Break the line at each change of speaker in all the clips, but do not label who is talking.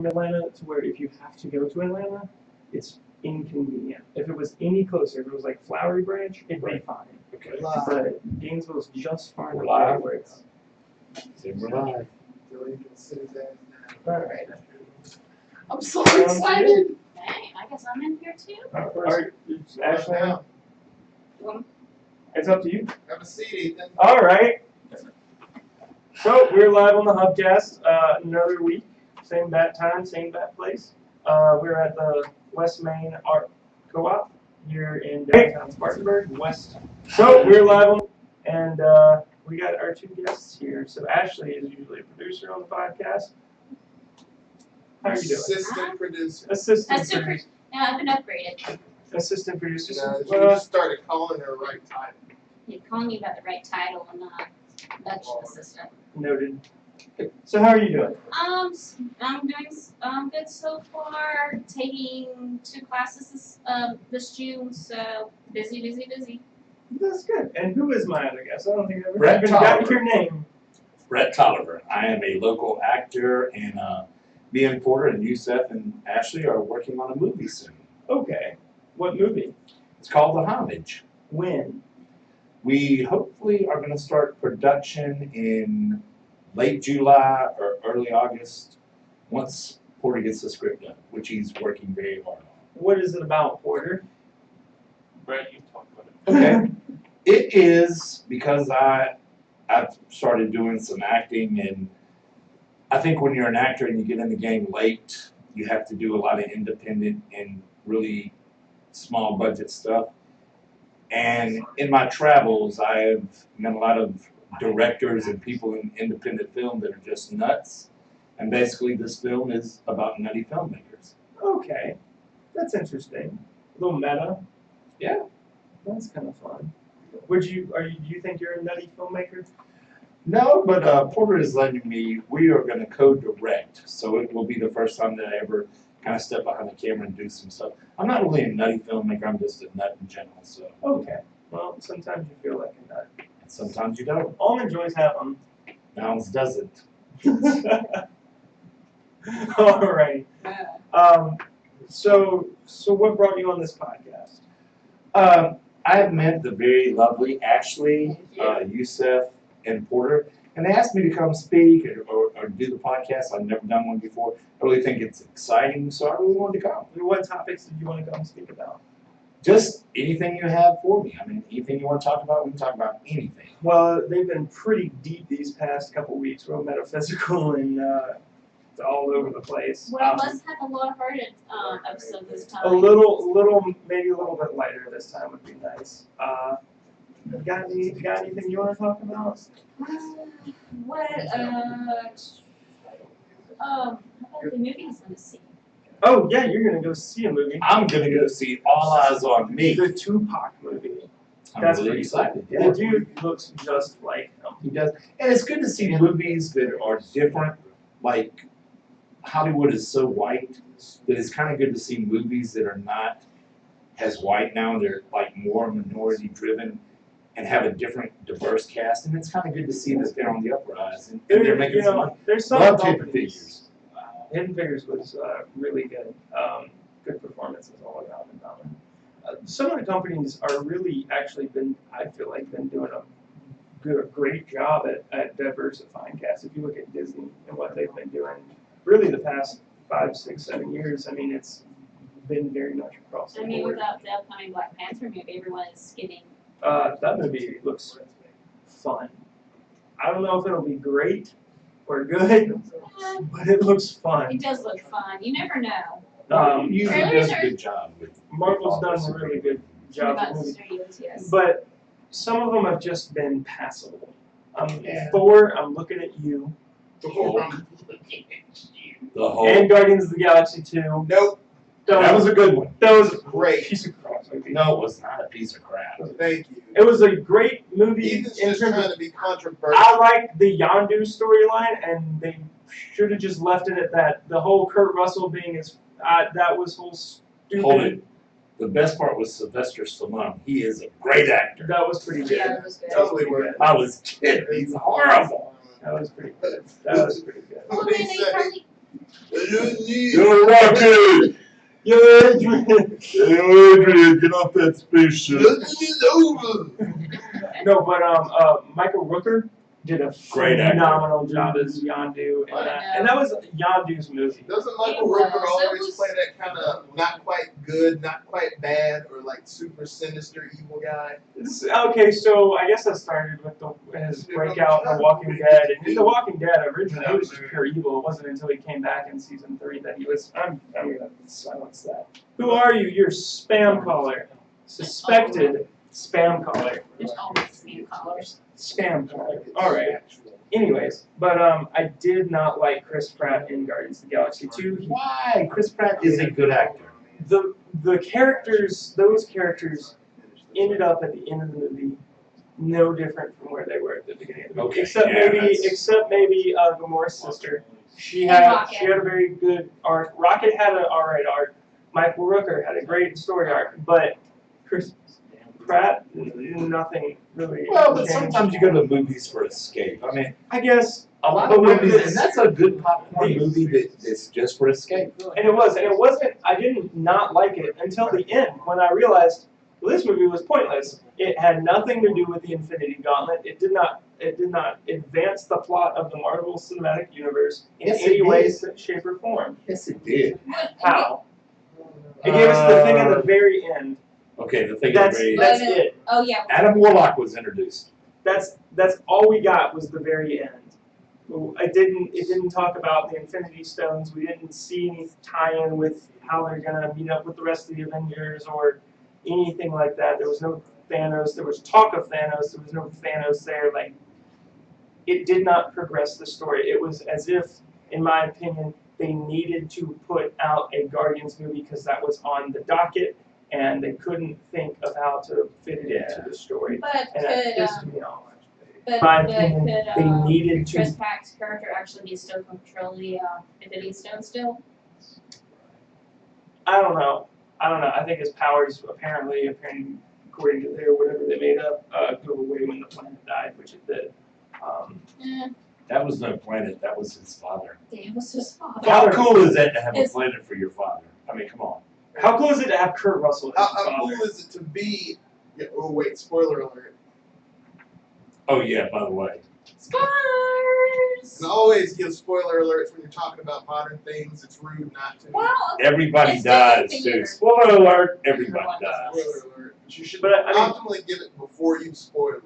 Atlanta to where if you have to go to Atlanta, it's inconvenient. If it was any closer, if it was like Flowery Branch, it'd be fine.
Okay.
But Gainesville's just far enough
We're live.
away where it's.
We're live.
Alright.
I'm so excited. Dang, I guess I'm in here too.
Alright, Ashley,
Um,
it's up to you.
Have a seat, Ethan.
Alright. So, we're live on the Hubcast, another week. Same bat time, same bat place. We're at the West Main Art Co-op here in downtown Spartanburg, West. So, we're live on, and we got our two guests here. So, Ashley is usually a producer on the podcast. How are you doing?
Assistant producer.
Assistant
Super.
producer.
No, I've been upgraded.
Assistant producer.
You just started calling her right title.
You're calling me about the right title and not production assistant.
Noted. So, how are you doing?
I'm doing good so far. Taking 2 classes this June, so busy.
That's good. And who is my other guest? I don't think I've ever
Brett
even got
Tolliver.
your name.
Brett Tolliver. I am a local actor, and me and Porter and Yusef and Ashley are working on a movie soon.
Okay. What movie?
It's called The Homage.
When?
We hopefully are going to start production in late July or early August once Porter gets the script done, which he's working very hard on.
What is it about, Porter?
Brett, you talk about it.
Okay. It is because I've started doing some acting, and I think when you're an actor and you get in the game late, you have to do a lot of independent and really small budget stuff. And in my travels, I've met a lot of directors and people in independent film that are just nuts. And basically this film is about nutty filmmakers.
Okay. That's interesting. A little meta.
Yeah.
That's kind of fun. Do you think you're a nutty filmmaker?
No, but Porter is letting me, we are going to co-direct. So it will be the first time that I ever kind of step behind the camera and do some stuff. I'm not really a nutty filmmaker, I'm just a nut in general. So
Okay. Well, sometimes you feel like a nut.
sometimes you don't.
Almond Joys have them.
Mounds doesn't.
Alright. So what brought you on this podcast?
I have met the very lovely Ashley, Yusef, and Porter, and they asked me to come speak or do the podcast. I've never done one before. I really think it's exciting, so I really wanted to come.
What topics did you want to come speak about?
Just anything you have for me. I mean, anything you want to talk about, we can talk about anything.
Well, they've been pretty deep these past couple weeks, real metaphysical and all over the place.
Well, let's have a lighthearted episode this time.
Maybe a little bit lighter this time would be nice. Got anything you want to talk about?
How about the movies I'm see?
Oh yeah, you're gonna go see a movie.
I'm gonna go see All Eyes on Me.
The Tupac movie.
I'm
That's
really
pretty
excited.
The
Yeah.
dude looks just like him.
He does, and it's good to see movies that are different. Like Hollywood is so white that it's kind of good to see movies that are not as white now. They're like more minority driven and have a different, diverse cast. And it's kind of good to see that they're on the uprise and they're making some money.
There's some
Love Hidden
companies.
Figures.
Hidden Figures was really good. Good performances all around in that one. Some of the companies are really actually I feel like been doing a great job at diversifying casts. If you look at Disney and what they've been doing, really the past 5, 6, 7 years, I mean, it's been very much across the board.
Without the upcoming Black Panther movie, everyone is getting.
That movie looks fun. I don't know if it'll be great or good, but it looks fun.
It does look fun. You never know.
Usually does a good job with
Marvel's done a really good job
About
with movies.
studios, yes.
But some of them have just been passable.
Yeah.
Thor, I'm looking at you.
the whole.
And Guardians of the Galaxy 2.
Nope.
That was a good one.
That was a
Great.
piece of crap movie.
No, it was not a piece of crap.
Thank you.
It was a great movie
Ethan's
in
just
terms
trying
of.
to be controversial.
I liked the Yondu storyline, and they should have just left it at that. The whole Kurt Russell being that was whole stupid.
Hold it. The best part was Sylvester Stallone. He is a great actor.
That was pretty good.
Yeah, it was good.
That was
Totally
pretty
worth
good.
I was kidding. He's horrible.
That was pretty good. That was pretty good.
Well,
They
then they
said
probably
Yo, Rocket!
Yo, Adrian.
Hey, Adrian, get off that spaceship.
No, but Michael Rooker did a
Great actor.
phenomenal job as Yondu, and that was Yondu's movie.
Doesn't Michael
It
Rooker
was.
always play that kind of not quite good, not quite bad, or like super sinister evil guy?
Okay, so I guess that started with his breakout in The Walking Dead. And in The Walking Dead, originally he was just pure evil. It wasn't until he came back in season 3 that he was. I'm gonna silence that. Who are you? You're spam caller. Suspected spam caller.
There's always spam callers.
Spam caller. All right. Anyways, but I did not like Chris Pratt in Guardians of the Galaxy 2.
Why? Chris Pratt is a good actor.
The characters, those characters, ended up at the end of the movie no different from where they were at the beginning of the movie.
Okay,
Except
yeah,
maybe Gamora's sister. She
And
had
Rocket.
a very good arc. Rocket had an alright arc. Michael Rooker had a great story arc, but Chris Pratt, nothing really.
Well, but
changed.
sometimes you go to the movies for escape. I mean,
I guess
a lot
But
of
with
movies,
this-
and that's a good popcorn movie that's just for escape.
And it wasn't, I didn't not like it until the end when I realized, well, this movie was pointless. It had nothing to do with the Infinity Gauntlet. It did not advance the plot of the Marvel Cinematic Universe in
Yes,
any
it
way,
did.
shape, or form.
Yes, it did.
How? It gave us the thing at the very end.
Okay, the thing
That's
is,
that's it.
Oh yeah.
Adam Warlock was introduced.
That's all we got was the very end. It didn't talk about the Infinity Stones. We didn't see any tie-in with how they're gonna meet up with the rest of the Avengers or anything like that. There was no Thanos. There was talk of Thanos. There was no Thanos there. Like, it did not progress the story. It was as if, in my opinion, they needed to put out a Guardians movie because that was on the docket, and they couldn't think of how to fit it into the story.
But
And that
could
pissed me off.
but
my
could
opinion, they needed to.
Chris Pratt's character actually be still control the Infinity Stone still?
I don't know. I think his powers apparently, according to their whatever they made up, go away when the planet died, which it did.
That was no planet. That was his father.
Damn, what's his father?
How cool is that to have a
It's-
planet for your father? I mean, come on.
How cool is it to have Kurt Russell as his
How cool
father?
is it to be? Yeah, oh wait, spoiler alert.
Oh yeah, by the way.
Spoilers!
And always give spoiler alerts when you're talking about modern things. It's rude not to.
Well,
Everybody
It's
dies
the
too.
thing.
Spoiler alert, everybody
Everyone
dies.
dies.
Spoiler alert. But you should
But I mean-
optimally give it before you spoil it.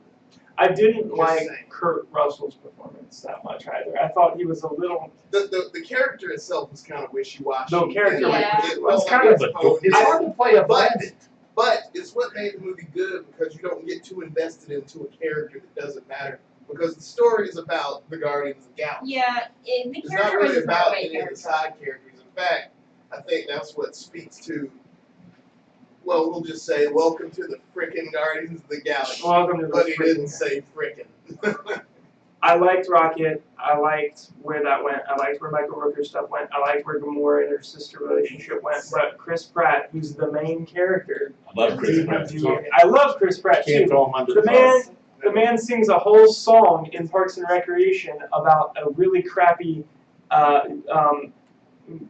I didn't
Just
like
saying.
Kurt Russell's performance that much either. I thought he was a little.
The character itself was kind of wishy-washy.
The character
was-
It's kind of a. It's hard to play a planet.
But it's what made the movie good because you don't get too invested into a character that doesn't matter. Because the story is about the Guardians of the Galaxy.
yeah, the
It's not
character
really
was a
about
throwaway
any of the
character.
side characters. In fact, I think that's what speaks to, well, we'll just say, welcome to the frickin' Guardians of the Galaxy.
Welcome to the
But he didn't
freaking-
say frickin'.
I liked Rocket. I liked where that went. I liked where Michael Rooker stuff went. I liked where Gamora and her sister relationship went. But Chris Pratt, who's the main character,
I love Chris
didn't
Pratt.
do it. I love Chris Pratt
Can't
too.
throw him under
The
the
man,
bus.
the man sings a whole song in Parks and Recreation about a really crappy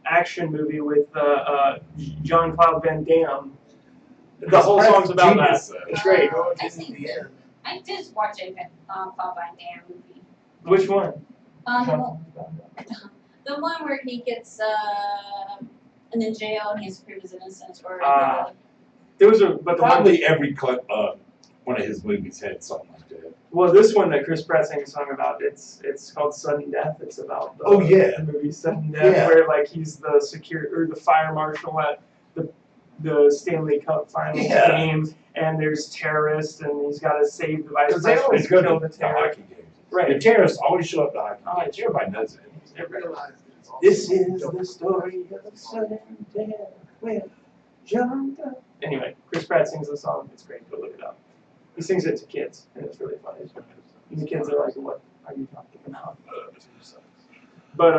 action movie with Jean-Claude Van Damme. The whole song's about that.
Genius, though.
It's great.
I think
the end.
I did watch a Paul Van Damme movie.
Which one?
The one where he gets in jail and he has to prove his innocence, or
There was but the one.
Probably every one of his movies had something like that.
Well, this one that Chris Pratt sang a song about, it's called Sudden Death. It's about
Oh, yeah.
the movie Sudden Death,
Yeah.
where like he's the the fire marshal at the Stanley Cup Finals
Yeah.
game, and there's terrorists, and he's got to save the vice
Because they
president
always
to
go
kill
to
the
the
terrorist.
hockey games.
Right.
The terrorists always show up to hockey
Oh,
games. Everybody knows it.
I realized that it's also
This is the story of Sudden Death with John. Anyway, Chris Pratt sings the song. It's great. Go look it up. He sings it to kids, and it's really funny. And the kids are like, "What are you talking about?" But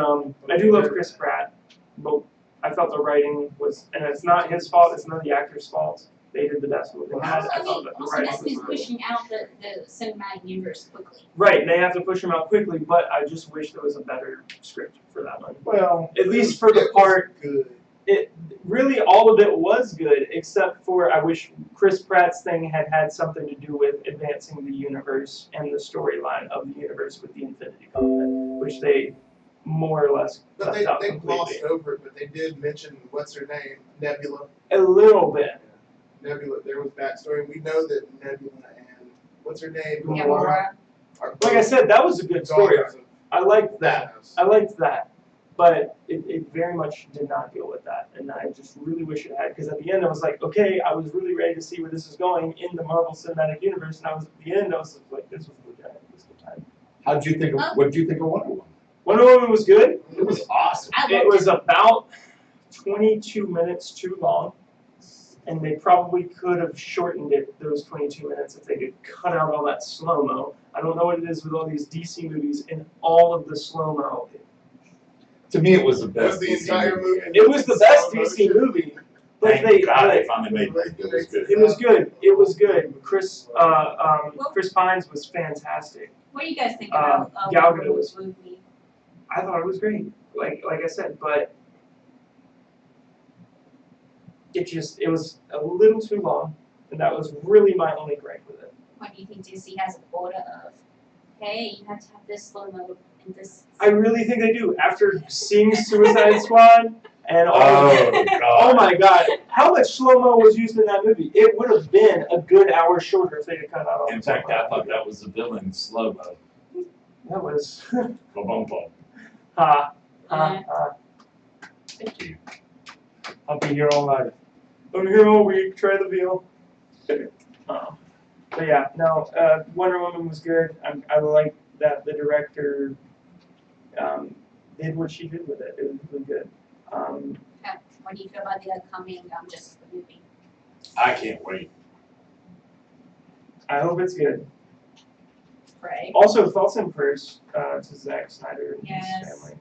I do love Chris Pratt. But I felt the writing was, and it's not his fault. It's none of the actors' fault. they did the best of what they had. I thought that the
Also,
writing
Disney's
was really
pushing out the cinematic universe quickly.
right. They have to push them out quickly, but I just wish there was a better script for that one.
Well,
At least for the
It was
part,
good.
it really all of it was good, except for I wish Chris Pratt's thing had something to do with advancing the universe and the storyline of the universe with the Infinity Gauntlet, which they more or less
But
left out
they
completely.
glossed over it, but they did mention, what's her name? Nebula.
A little bit.
Nebula, there was backstory. We know that Nebula and, what's her name?
Gamora.
Are
Like I said, that was a good story.
daughters of
I liked that.
Thanos.
I liked that. But it very much did not deal with that. And I just really wish it had. Because at the end, I was like, okay, I was really ready to see where this is going in the Marvel Cinematic Universe. And I was at the end, I was like, this was legit. This was time.
how'd you think of, what did you think of Wonder Woman?
Wonder Woman was good.
It was awesome.
I
It
loved
was about 22 minutes too long. And they probably could have shortened it, those 22 minutes, if they could cut out all that slow-mo. I don't know what it is with all these DC movies and all of the slow-mo.
To me, it was the
Was
best
the
DC
entire movie?
It was the best
slow
DC
motion?
movie. But
Thank God they finally made it. It was good.
it was good. It was good. Chris Pines was fantastic.
What do you guys think about
Gal
Wonder
Gadot was-
Woman's movie?
I thought it was great. Like I said, but it was a little too long, and that was really my only gripe with it.
What do you think Disney has a quota of? Hey, you have to have this slow mo and this.
I really think they do. After seeing Suicide Squad and all
Oh,
oh
God.
my God, how much slow-mo was used in that movie? It would have been a good hour shorter if they had cut out all
In
the
fact,
slow-mo.
I thought that was the villain slow-mo.
That was
Boom, boom, boom.
ha ha.
Thank you. I'll be here all night.
I'm here all week. Try the veal. But yeah, no. Wonder Woman was good. I like that the director did what she did with it. It was really good.
What do you feel about the upcoming Justice League movie?
I can't wait.
I hope it's good.
Right.
Also, thoughts and prayers to Zack Snyder and
Yes.
his family.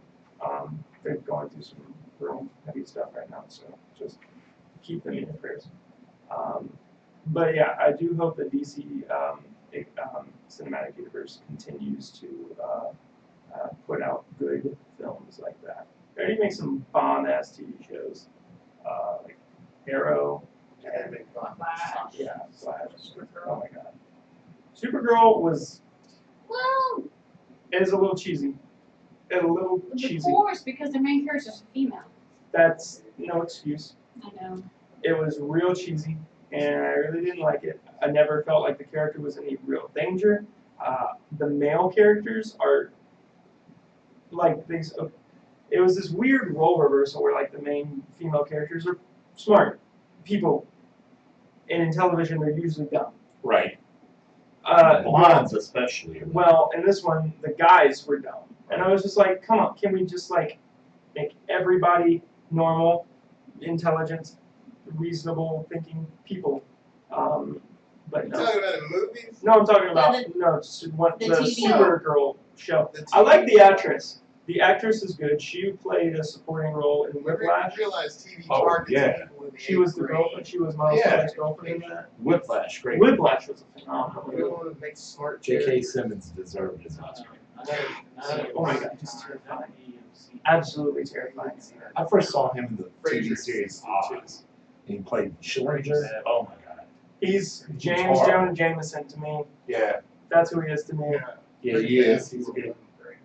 They're going through some real heavy stuff right now, so just keep them in your prayers. But yeah, I do hope that DC Cinematic Universe continues to put out good films like that. They already make some bomb-ass TV shows, like Arrow,
And they got
Flash.
yeah, Flash. Oh my God. Supergirl was
Well,
is a little cheesy. A little
of
cheesy.
course, because the main character is a female.
That's no excuse.
I know.
It was real cheesy, and I really didn't like it. I never felt like the character was in any real danger. The male characters are like these. It was this weird role reversal where like the main female characters are smart people, and in television they're usually dumb.
Right.
Uh,
Blondes especially.
Well, in this one, the guys were dumb. And I was just like, come on, can we just like make everybody normal, intelligent, reasonable thinking people? But
You
no.
talking about in movies?
No, I'm talking about
Well,
no, what
the
the
TV
Supergirl show.
The
I like
TV
the actress. The actress is good. She played a supporting role in
You
Whiplash.
realize TV
Oh,
targets
yeah.
people in the
She was the
eighth
girlfriend. She was Miles
Yeah.
Teller's girlfriend in that.
Whiplash, great.
Whiplash was a phenomenal
grade. You
movie.
don't want to make smart
J.K.
characters.
Simmons deserved his Oscar.
Oh my God, just terrifying. Absolutely terrifying.
I first saw him in the TV
Frasier.
series Oz. He played Schillinger. Oh my God.
He's James
horrible.
Jonah Jameson to me.
Yeah.
That's who he is to me.
Yeah, he is. He's a good,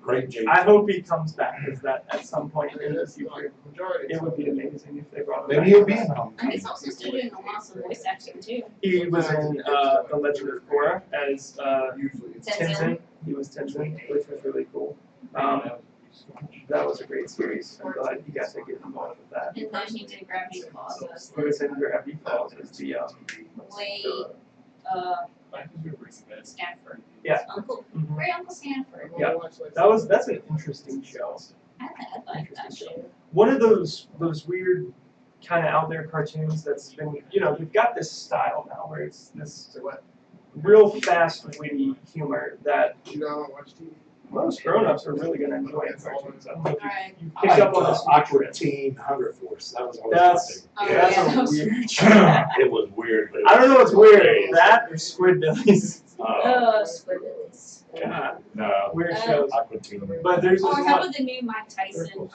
great James.
I hope he comes back as that at some point
I mean,
in the
that's
future.
like majority.
It would be amazing if they brought him
Maybe
back.
he'll be in
And
Homecoming.
he's also still doing a lot of voice acting too.
He was in The Legend of Korra as
Usually it's
Tenzin. He was Tenzin, which was really cool. That was a great series. I'm glad he got to get involved with that.
And then he did Gravity Falls as
He was in Gravity Falls as the
Wade Stanford.
Yeah.
Uncle,
mhm.
great Uncle Stanford.
Yeah. That's an interesting show.
I like that show.
One of those weird kind of out there cartoons that's been, they've got this style now where it's this
So what?
real fast, witty humor that
You don't watch TV?
Most grown-ups are really gonna enjoy it. Cartoons. I don't know if
Alright.
you
I
picked
like
up on this.
Aqua Teen Hunger Force. That was always
That's
my
Oh,
favorite.
that's
yeah.
a weird show.
It was weird. But it
I don't know what's
was
weird.
hilarious.
That or Squidbillies.
Squidbillies.
God,
No,
weird shows.
Aqua Teen.
But there's
Oh,
this
how
one
about the new Mike Tyson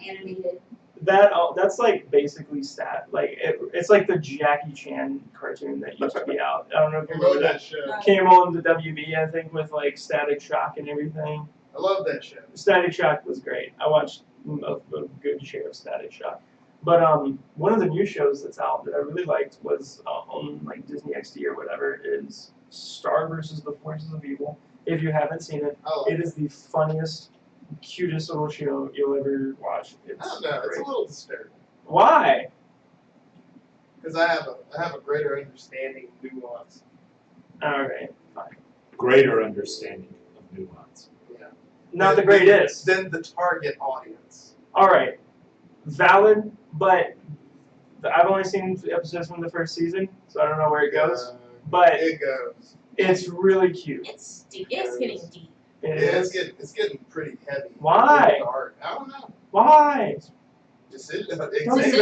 animated?
that's like basically it's like the Jackie Chan cartoon that used to be out. I don't know if you
I love
remember that.
that show.
Came on the WB, I think, with like Static Shock and everything.
I love that show.
Static Shock was great. I watched a good share of Static Shock. But one of the new shows that's out that I really liked was on like Disney XD or whatever is Star versus the Forces of Evil. If you haven't seen it,
I love
it is the funniest, cutest little show you'll ever watch.
I
It's
don't know. It's
great.
a little disturbing
Why?
because I have a greater understanding of nuance.
All right, fine.
Greater understanding of nuance.
Yeah.
Not the greatest.
Than the target audience.
All right, valid, but I've only seen episodes from the first season, so I don't know where it goes. But
It goes.
it's really cute.
It's deep. It's getting deep.
It
Yeah,
is.
it's getting pretty heavy.
Why?
Pretty dark. I don't know.
Why?
Decisions.
Don't do
Decisions.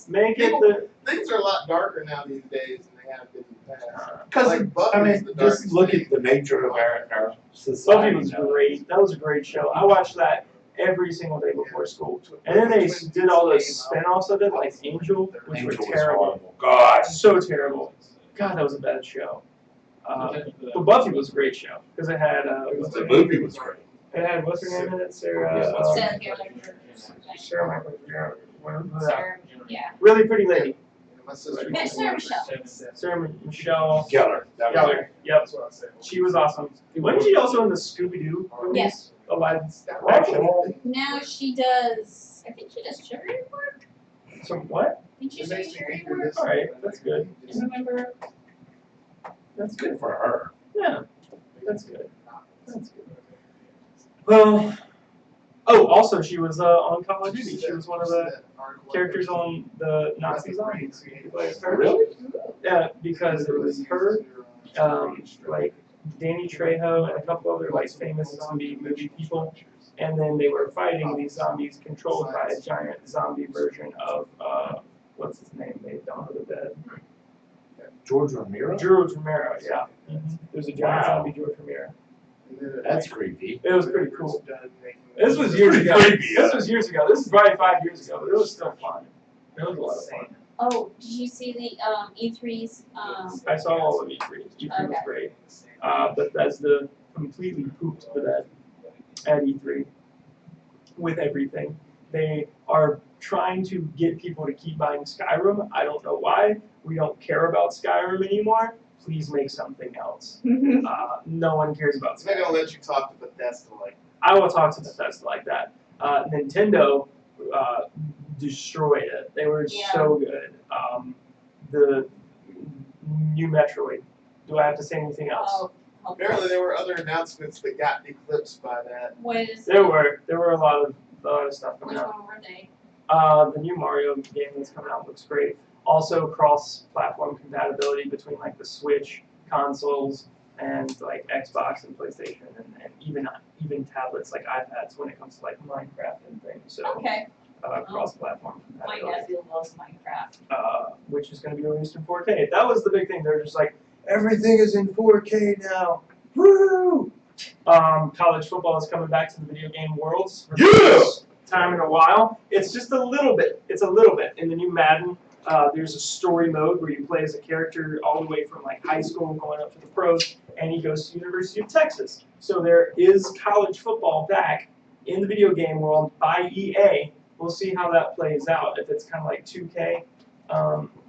that. Make it the.
Things are a lot darker now these days than they have been in the past.
Because
Like Buffy's
I mean,
the
just
darkest
look
thing.
at the nature of our society.
Buffy was
now.
great. That was a great show. I watched that every single day before school. And then they did all those spin-offs of it, like Angel, which
Angel
were
was
terrible.
horrible. God.
So terrible. God, that was a bad show. But Buffy was a great show because it had
The movie was great.
it had what's her name in it? Sarah.
Yeah, what's her
Sarah Gallagher.
Sarah Michael.
Sarah, yeah.
Really pretty lady.
My sister.
Yeah, Sarah Michelle.
Sarah Michelle
Geller. That was
Gellar. Yep.
That's what I said.
She was awesome. Wasn't she also in the Scooby-Doo movies?
Yes.
Aladdin's
Actually,
Now she does. I think she does charity work.
Some what?
I think she's
it
doing
makes me
charity
think of
work.
this.
Alright, that's good.
I remember.
That's
good
good.
for her.
Yeah, that's good. That's good. Well, oh, also she was on Call of Duty. She was one of the characters on the Nazi zombies. You play as her.
Really?
Yeah, because it was her, like Danny Trejo and a couple other like famous zombie movie people, and then they were fighting these zombies controlled by a giant zombie version of what's his name? Made Dawn of the Dead.
George Romero?
George Romero, yeah. There's a giant
Wow.
zombie George Romero.
That's creepy.
It was pretty cool. This was years
pretty
ago.
creepy,
This was years ago. This is probably 5 years ago, but it was still fun. It was a lot of fun.
Oh, did you see the E3's?
I saw all of E3. E3 was
Okay.
great. Bethesda completely pooped the bed at E3 with everything. They are trying to get people to keep buying Skyrim. I don't know why. We don't care about Skyrim anymore. Please make something else. No one cares about
Maybe I'll
Skyrim.
let you talk to Bethesda like
I will talk to Bethesda like that. Nintendo destroyed it. They were
Yeah.
so good. The new Metroid. Do I have to say anything else?
Oh,
apparently there were other announcements that got eclipsed by that.
what is?
There were a lot of stuff coming
Which
out.
one were they?
The new Mario game that's coming out looks great. Also, cross-platform compatibility between like the Switch consoles and like Xbox and PlayStation, and even tablets like iPads when it comes to like Minecraft and things. So
Okay.
cross-platform
My
compatibility,
nephew loves Minecraft.
which is going to be released in 4K. That was the big thing. They're just like everything is in 4K now. Woo! College football is coming back to the video game worlds. For the first time in a while. It's just a little bit. It's a little bit in the new Madden. There's a story mode where you play as a character all the way from like high school going up to the pros, and he goes to the University of Texas. So there is college football back in the video game world by EA. We'll see how that plays out. If it's kind of like 2K,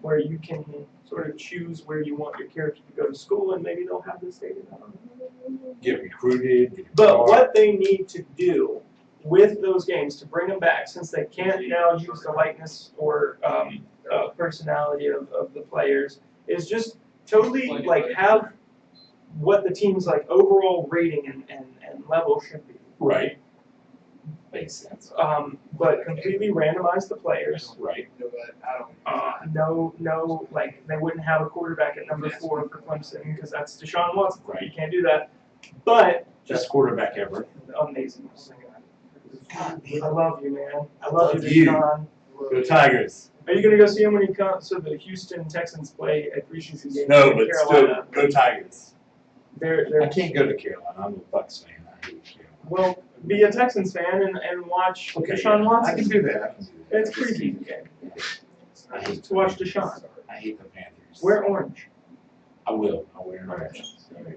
where you can sort of choose where you want your character to go to school, and maybe they'll have this stated. I don't know.
Get recruited. Get
But
taught.
what they need to do with those games to bring them back, since they can't now use the likeness or personality of the players, is just totally like have what the team's like overall rating and level should be.
Right. Makes sense.
But completely randomize the players.
Right.
You know, but I don't.
No, like they wouldn't have a quarterback at number 4 for Clemson because that's Deshaun Watson.
Right.
You can't do that. But
Best quarterback ever.
Amazing.
God damn.
I love you, man. I love
Love
you,
you.
Deshaun.
Go Tigers.
Are you gonna go see him when he comes? So the Houston Texans play a preseason game
No,
in
but
Carolina.
still, go Tigers.
They're
I can't go to Carolina. I'm a Bucks fan. I hate Carolina.
well, be a Texans fan and watch
Okay,
Deshaun
yeah,
Watson.
I can do that. I can do that.
It's a preseason game.
I hate
To watch Deshaun.
I hate the Panthers.
Wear orange.
I will. I'll wear an
Alright.
orange.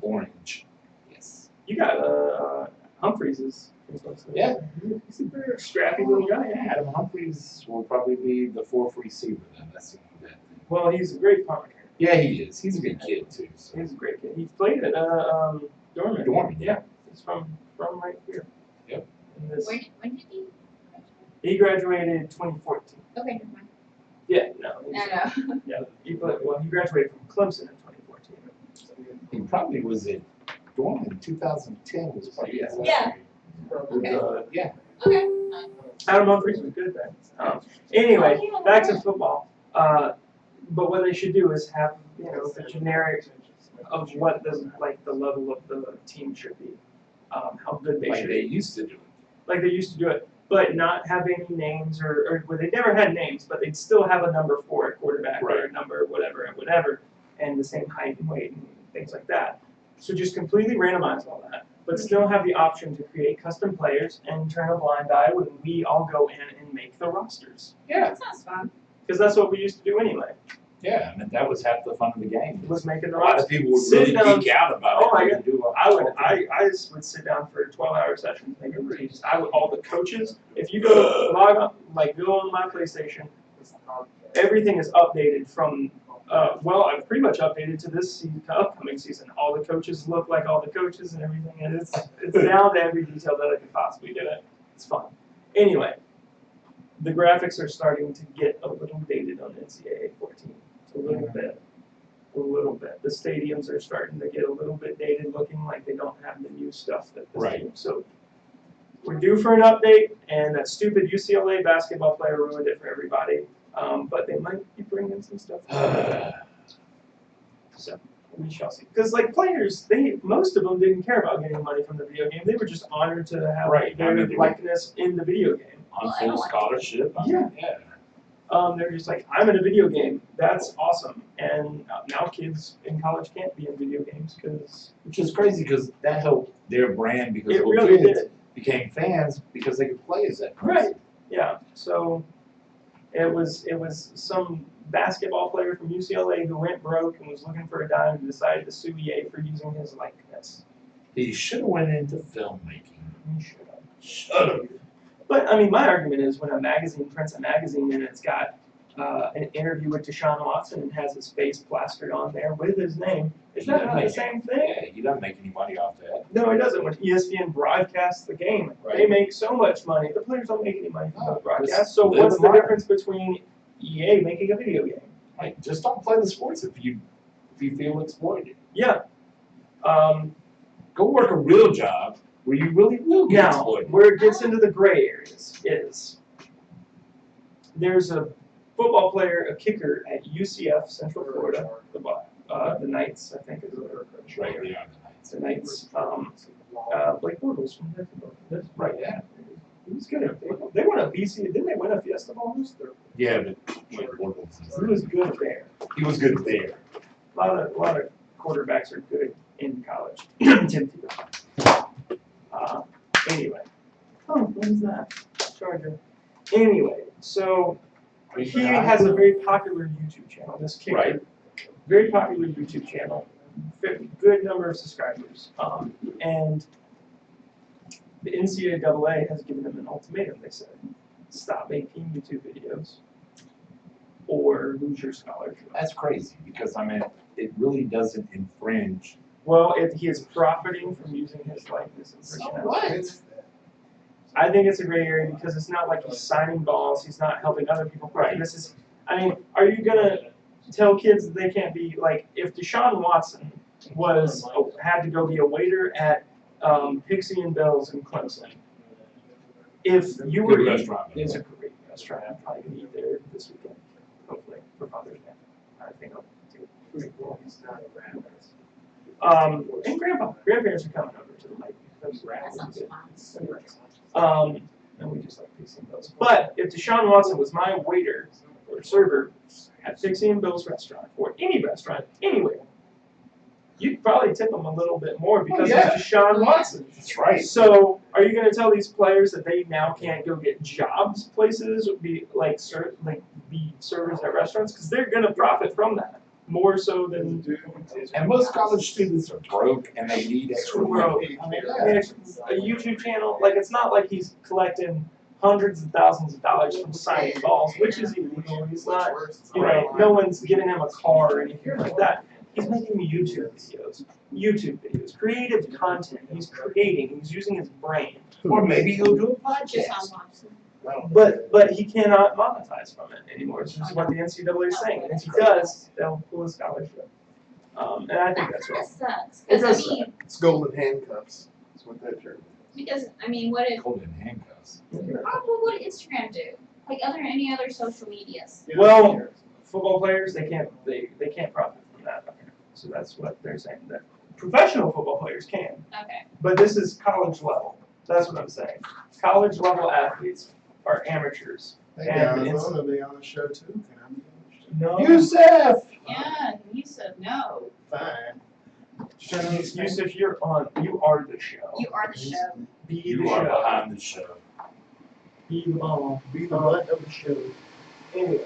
Orange. Yes.
You got Humphreys is.
Yeah.
He's a very strappy little guy. Yeah.
Adam Humphries will probably be the fourth receiver then. That's the only bad thing.
Well, he's a great punter.
Yeah, he is. He's a good kid too. So.
He's a great kid. He played at Dorman.
Dorman,
Yeah. He's from right here.
Yep.
In this,
When did he?
he graduated 2014.
Okay, never mind.
Yeah, no.
No.
Yeah, he graduated from Clemson in 2014.
He probably was at Dorman in 2010. Was probably his last
Yeah.
year.
Okay.
Yeah.
Okay.
Adam Humphries was good then. Anyway, back to football. But what they should do is have the generic of what the level of the team should be, how good they
Like
should
they
be,
used to do it.
like they used to do it, but not have any names or well, they never had names, but they'd still have a number for a quarterback or a
Right.
number whatever, and the same height and weight and things like that. So just completely randomize all that, but still have the option to create custom players and turn a blind eye when we all go in and make the rosters.
Yeah.
That sounds fun.
Because that's what we used to do anyway,
Yeah, I mean that was half the fun of the game.
was making the
A lot
rosters.
of people would
Sit
really
down.
geek out about it.
Oh my
They
God.
do a-
I would sit down for 12-hour sessions making routines. All the coaches, if you go log on, go on my PlayStation, everything is updated from, I've pretty much updated to this upcoming season. All the coaches look like all the coaches and everything, and it's down to every detail that I could possibly do it. It's fun. Anyway, the graphics are starting to get a little dated on NCAA 14. A little bit. A little bit. The stadiums are starting to get a little bit dated, looking like they don't have the new stuff that this
Right.
team. So we're due for an update, and that stupid UCLA basketball player ruined it for everybody. But they might be bringing some stuff. So we shall see. Because players, most of them didn't care about getting money from the video game. They were just honored to have
Right.
their
I mean,
likeness in the video game.
On full scholarship. I mean, yeah.
They're just like, I'm in a video game. That's awesome. And now kids in college can't be in video games because
Which is crazy because that helped their brand because
it
little
really
kids
did.
became fans because they could play as that person.
Right. Yeah. So it was some basketball player from UCLA who went broke and was looking for a dime and decided to sue EA for using his likeness.
He should have went into filmmaking.
He should have.
Should have.
But I mean, my argument is when a magazine prints a magazine and it's got an interview with Deshaun Watson and has his face plastered on there with his name, is that not the same thing?
Yeah, he doesn't make any money off that.
No, it doesn't. When ESPN broadcasts the game, they
Right.
make so much money. The players don't make any money from
No,
those broadcasts.
just
So
live
what's
the
the
market.
difference between EA making a video game?
Like, just don't play the sports if you feel exploited.
Yeah.
Go work a real job where you really will get
Now,
exploited.
where it gets into the gray areas is there's a football player, a kicker at UCF, Central Florida, the Knights, I think is what they're
Right, they are the Knights.
The Knights. Blake Bortles from Jacksonville. That's
Right, yeah.
He was good. They won a BC. Didn't they win a Fiesta Bowl?
Yeah, but Blake Bortles
He was good there.
he was good there.
A lot of quarterbacks are good in college. Tim anyway. Oh, what is that? Charger. Anyway, so he has a very popular YouTube channel. This kicker,
Right.
very popular YouTube channel, good number of subscribers, and the NCAA has given him an ultimatum. They said, stop making YouTube videos, or lose your scholarship.
That's crazy because I mean it really doesn't infringe.
Well, he is profiting from using his likeness and
So
personality.
what?
I think it's a gray area because it's not like he's signing balls. He's not helping other people.
Right.
This is, I mean, are you gonna tell kids that they can't be like if Deshaun Watson had to go be a waiter at Pixie and Bell's in Clemson? If you were
Good restaurant.
it's a great restaurant. I'm probably gonna eat there this weekend, hopefully for Father's Day. I think I'll do it. Pretty cool. And grandparents are coming over to the lake.
That sounds fun.
And we just like fixing bills. But if Deshaun Watson was my waiter or server at Fixie and Bill's restaurant or any restaurant anywhere, you'd probably tip him a little bit more because it's Deshaun Watson.
That's right.
So, are you going to tell these players that they now can't go get jobs places, be be servers at restaurants? Because they're going to profit from that more so than.
And most college students are broke and they need extra money.
A YouTube channel, like it's not like he's collecting hundreds of thousands of dollars from signing balls, which is illegal. He's not, no one's giving him a car or anything like that. He's making YouTube videos, creative content. He's creating. He's using his brain.
Or maybe he'll do a
Just
podcast.
on Watson.
But he cannot monetize from it anymore. It's just what the NCAA is saying. And if he does, they'll pull his scholarship. And I think that's wrong.
That sucks.
It
Because I
does
mean,
It's golden handcuffs. That's what that term is.
because I mean, what if?
Hold in handcuffs.
Well, what did Instagram do? Like any other social medias?
Well, football players they can't profit from that. So that's what they're saying. That professional football players can,
Okay.
but this is college level. That's what I'm saying. College level athletes are amateurs.
Hey
And
guys, I'm
it's-
gonna be on the show too. Can I be on the show?
No.
Yusef!
Yeah, you said no.
Fine.
Yusuf, you are the show.
You are the show.
Be
You
the
are
show.
behind the show.
Be the ball.
Be the butt of the show.
Anyway,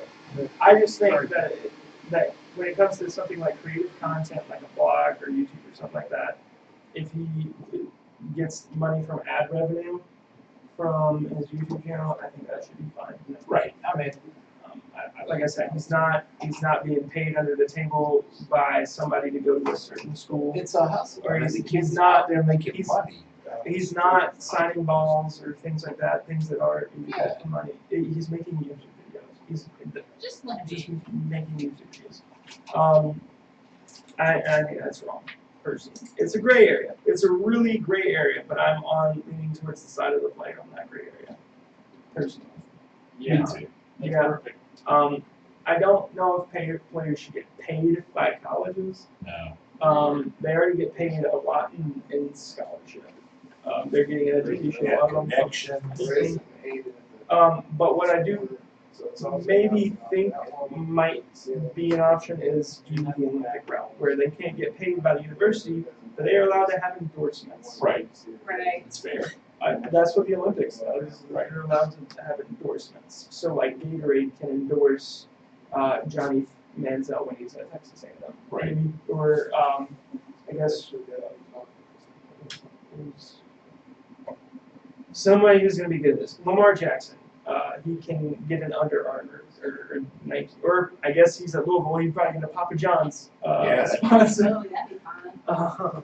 I just think that when it comes to something like creative content, like a blog or YouTube or something like that, if he gets money from ad revenue from his YouTube channel, I think that should be fine.
Right. I mean,
Like I said, he's not being paid under the table by somebody to go to a certain school.
it's a hustle.
Or
I mean,
he's-
the kids
he's
are out
not-
there making
he's-
money.
He's not signing balls or things like that, things that are illegal
Yeah.
for money. He's making YouTube videos. He's
Just let
just
me.
making YouTube videos. I think that's wrong, personally. It's a gray area. It's a really gray area, but I'm leaning towards the side of the flag on that gray area, personally.
Me too.
Yeah. I don't know if players should get paid by colleges.
No.
They already get paid a lot in scholarship. They're getting an education
Yeah,
level.
connections.
Raising the hate in
But what I do maybe think might be an option is do the Olympic route, where they can't get paid by the university, but they are allowed to have endorsements.
Right.
Right.
It's fair.
That's what the Olympics does. They're allowed to have endorsements. So like Gatorade can endorse Johnny Manziel when he's at Texas A&M.
Right.
Or I guess somebody who's going to be good at this. Lamar Jackson. He can get an Under Armour or Nike, or I guess he's at Louisville. He'd probably get a Papa John's
Yeah.
sponsor.
Oh, that'd be fun.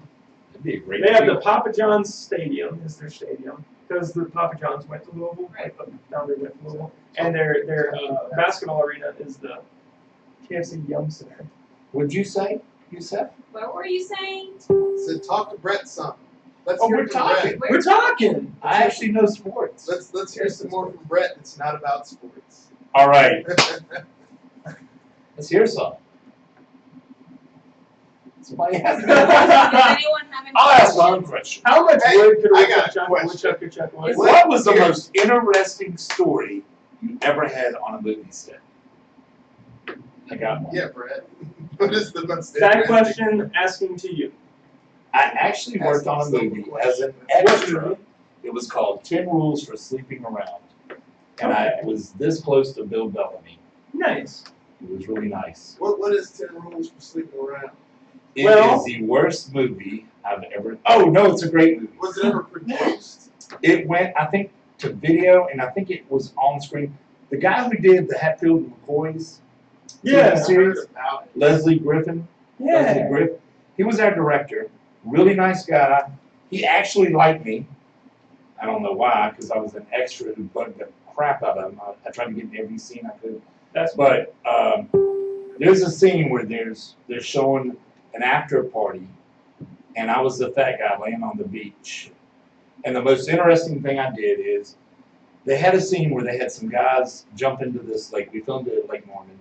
It'd be a great
They have the
deal.
Papa John's Stadium is their stadium because the Papa John's went to Louisville, like the founder went to Louisville, and their basketball arena is the KFC Yum Center.
Would you say, Yusef?
What were you saying?
Said talk to Brett some. Let's
Oh,
hear
we're
from Brett.
talking.
We're talking.
I actually know sports.
Let's hear some more from Brett. It's not about sports.
All right. Let's hear some. Somebody has
Does anyone have any
I'll ask my own
questions?
question.
How much
Hey,
wood could
I
a
got a
woodchuck
question.
woodchuck was?
What was the most interesting story you ever had on a movie set? I got one.
Yeah, Brett. What is the most
That
interesting-
question asking to you.
I actually worked on a movie as an extra. It was called 10 Rules for Sleeping Around. And I was this close to Bill Bellamy.
Nice.
It was really nice.
What is 10 rules for sleeping around?
It
Well-
is the worst movie I've ever. Oh no, it's a great movie.
Was it ever produced?
It went, I think, to video, and I think it was on screen. The guy who did the Hatfield and McCoys
Yeah.
series,
About it.
Leslie Griffin. Leslie
Yeah.
Griffin. He was our director. Really nice guy. He actually liked me. I don't know why, because I was an extra who bugged the crap out of him. I tried to get in every scene I could.
That's
But there's a scene where they're showing an after party, and I was the fat guy laying on the beach. And the most interesting thing I did is they had a scene where they had some guys jump into this lake. We filmed it at Lake Norman,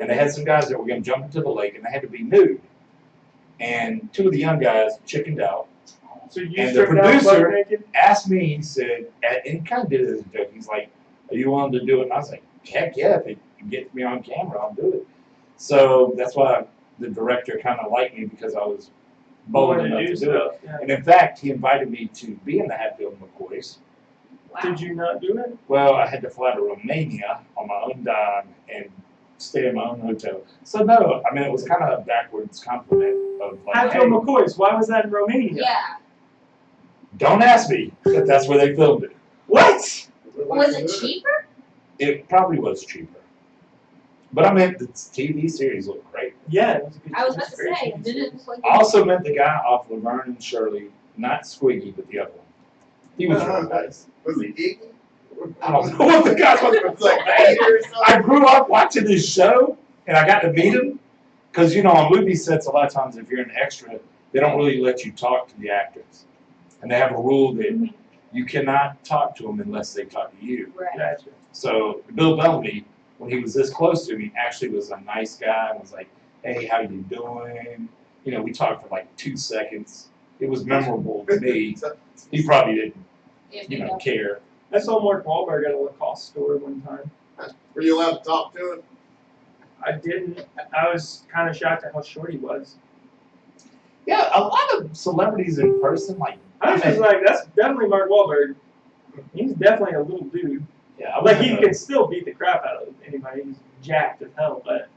and they had some guys that were going to jump into the lake, and they had to be nude. and two of the young guys chickened out.
So you
And the
stripped down
producer-
buck naked?
Asked me, he said, and he kind of did it as a joke. He's like, "Are you willing to do it?" And I was like, "Heck yeah! If it gets me on camera, I'll do it." So that's why the director kind of liked me, because I was bold
Wanted
enough to do it.
stuff, yeah.
And in fact, he invited me to be in the Hatfield McCoys.
Wow.
Did you not do it?
Well, I had to fly to Romania on my own dime and stay in my own hotel. So no, I mean, it was kind of a backwards compliment of like,
Hatfield
hey,
McCoys. Why was that in Romania?
Yeah.
don't ask me, but that's where they filmed it.
What?
Was it cheaper?
It probably was cheaper. But I meant the TV series looked great.
Yeah, it was a good.
I was about to
great
say,
TV
did it
series.
look like
I also met the guy off Laverne and Shirley, not Squiggy, but the other one. He was really nice.
Was it Iggy?
I don't know what the guy was.
It was like Vader or something.
I grew up watching this show, and I got to meet him. Because, you know, on movie sets, a lot of times if you're an extra, they don't really let you talk to the actors. And they have a rule that you cannot talk to them unless they talk to you.
Right.
Gotcha.
So Bill Bellamy, when he was this close to me, actually was a nice guy and was like, "Hey, how you doing?" You know, we talked for like 2 seconds. It was memorable to me. He probably didn't,
If
you know, care.
I saw Mark Wahlberg at a Lacoste store one time.
Were you allowed to talk to him?
I didn't. I was kind of shocked at how short he was.
Yeah, a lot of celebrities in person, like,
I was just like, that's definitely Mark Wahlberg. He's definitely a little dude.
yeah, I was
Like,
in
he
a-
can still beat the crap out of anybody. He's jacked as hell, but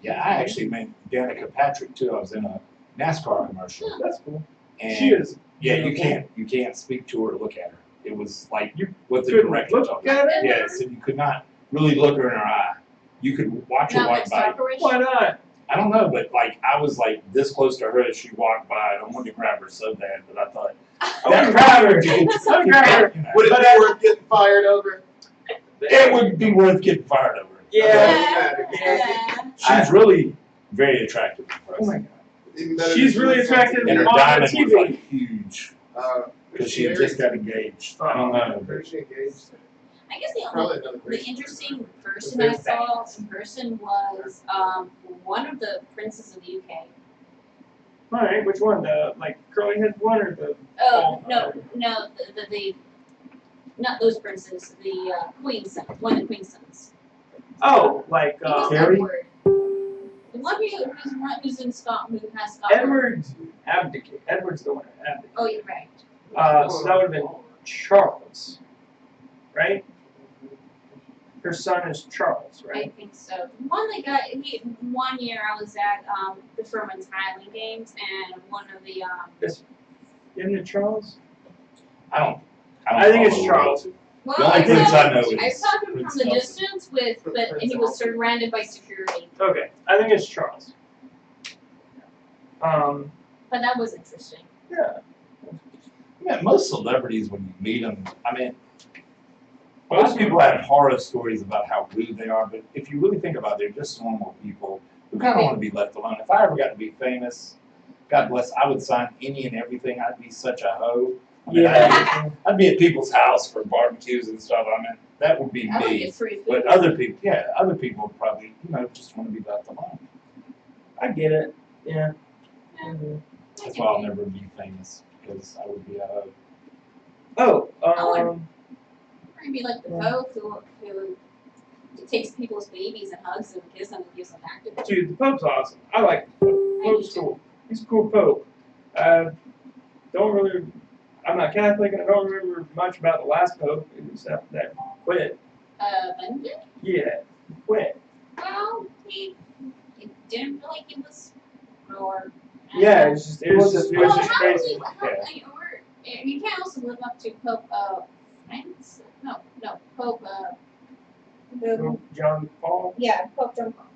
Yeah, I actually met Danica Patrick too. I was in a NASCAR commercial,
that's cool.
and
She is.
yeah, you
beautiful.
can't speak to her or look at her. It was like
You
what the
couldn't
director
look
told me.
at her?
Yeah, so you could not really look her in her eye. You could watch her
Not like
walk by.
stalkerish?
Why not?
I don't know, but like I was like this close to her as she walked by, and I wanted to grab her so bad, but I thought
I want to grab her. I want to grab her.
you know,
Would it
But,
be worth getting fired over?
it would be worth getting fired over.
Yeah.
Yeah.
She's really very attractive in
Oh my
person.
god.
Even better
She's
than
really
doing
attractive.
something.
And her
On
diamond
TV.
was like huge
Uh,
because she had just got engaged. I don't know.
Where is she engaged?
I guess the only
Probably another
the
great
interesting person
They're
I saw in person was one of the princes of the UK.
All right, which one? The like curly head one or the?
Oh no, the not those princes. The queen's son, one of the queen's sons.
Oh, like
He was
Harry?
Edward. The one who's in Scotland, who has Scotland.
Edward abdicate. Edward's the one who abdicated.
Oh, you're right.
So that would have been Charles, right? Her son is Charles,
I
right?
think so. The one that got one year I was at the Furman's Highland Games, and one of the
Isn't it Charles?
I
think it's
follow
Charles.
royalty.
well,
The only prince I know
I
is
saw him from
Prince
the
Nelson.
distance but he was surrounded by security.
Okay, I think it's Charles.
But that was interesting.
Yeah.
Yeah, most celebrities, when you meet them, I mean, most people have horror stories about how rude they are, but if you really think about it, they're just normal people who kind of want to be left alone. If I ever got to be famous, God bless, I would sign any and everything. I'd be such a hoe. I mean,
Yeah.
I'd be at people's house for barbecues and stuff. I mean, that would be
I would
me.
get free food.
But other people probably, just want to be left alone.
I get it. Yeah.
Yeah.
Mhm.
That's why I'll never be famous, because I would be a hoe.
Oh,
Or maybe like the Pope who takes people's babies and hugs them and kisses them and gives them active.
dude, the Pope's awesome. I like the Pope. Pope's cool. He's a cool Pope. I'm not Catholic, and I don't remember much about the last Pope, except that quit.
Benedict?
Yeah, quit.
Well, he didn't feel like he was, or.
Yeah, it was just
Well,
crazy.
You can't also live up to Pope Francis? No, Pope
Pope John Paul,
yeah, Pope John Paul.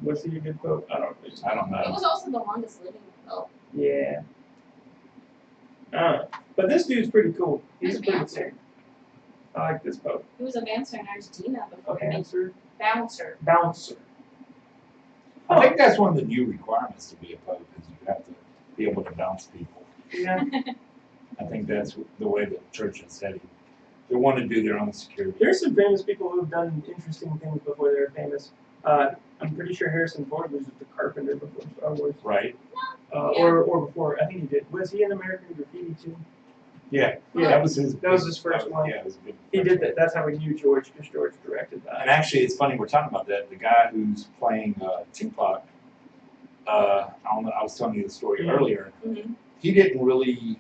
was he a good Pope? I don't know.
I don't
He
know.
was also the longest living Pope.
Yeah. But this dude's pretty cool. He's pretty
Bouncer.
cool. I like this Pope.
He was a bouncer in Argentina before he
Bouncer.
bouncer.
Bouncer.
I think that's one of the new requirements to be a pope, is you have to be able to bounce people.
Yeah.
I think that's the way the church is heading. They want to do their own security.
There's some famous people who've done interesting things before they're famous. I'm pretty sure Harrison Ford was the carpenter before Star Wars.
right?
Yeah.
Or before, I think he did. Was he in American Graffiti too?
Yeah,
Yeah.
that was his.
That was his first one.
Yeah, it was a good.
He did that. That's how we knew George, because George directed that.
And actually, it's funny we're talking about that. The guy who's playing Tupac, I don't know. I was telling you the story
Mhm.
earlier.
Mhm.
He didn't really.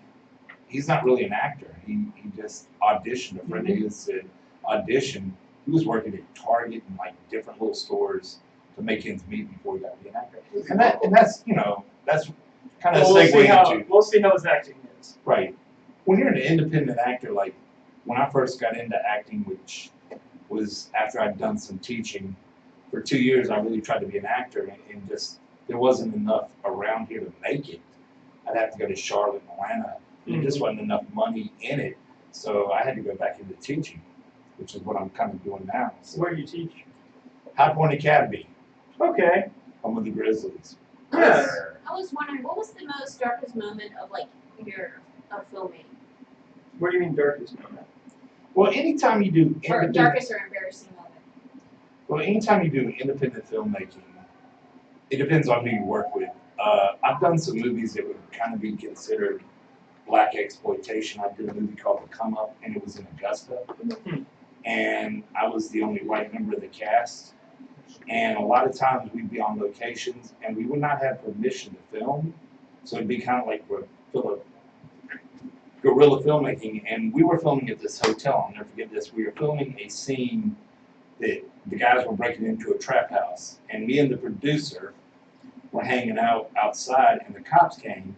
He's not really an actor. He just auditioned. A friend of his said audition. He was working at Target and like different little stores to make ends meet before he got to be an actor. And that's that's kind of
Well, we'll see how
into
his acting is.
right. When you're an independent actor, like when I first got into acting, which was after I'd done some teaching for 2 years, I really tried to be an actor, and just there wasn't enough around here to make it. I'd have to go to Charlotte, Atlanta. There just wasn't enough money in it, so I had to go back into teaching, which is what I'm kind of doing now. So,
Where do you teach?
High Point Academy,
Okay.
I'm with the Grizzlies.
Yes.
I was wondering, what was the most darkest moment of like of filming?
What do you mean darkest moment?
Well, anytime you do
Or
independent,
darkest or embarrassing moment?
well, anytime you do independent filmmaking, it depends on who you work with. I've done some movies that would kind of be considered black exploitation. I did a movie called The Come Up, and it was in Augusta, and I was the only white member of the cast. And a lot of times we'd be on locations, and we would not have permission to film, so it'd be kind of like guerrilla filmmaking. And we were filming at this hotel. I'll never forget this. We were filming a scene that the guys were breaking into a trap house, and me and the producer were hanging out outside, and the cops came,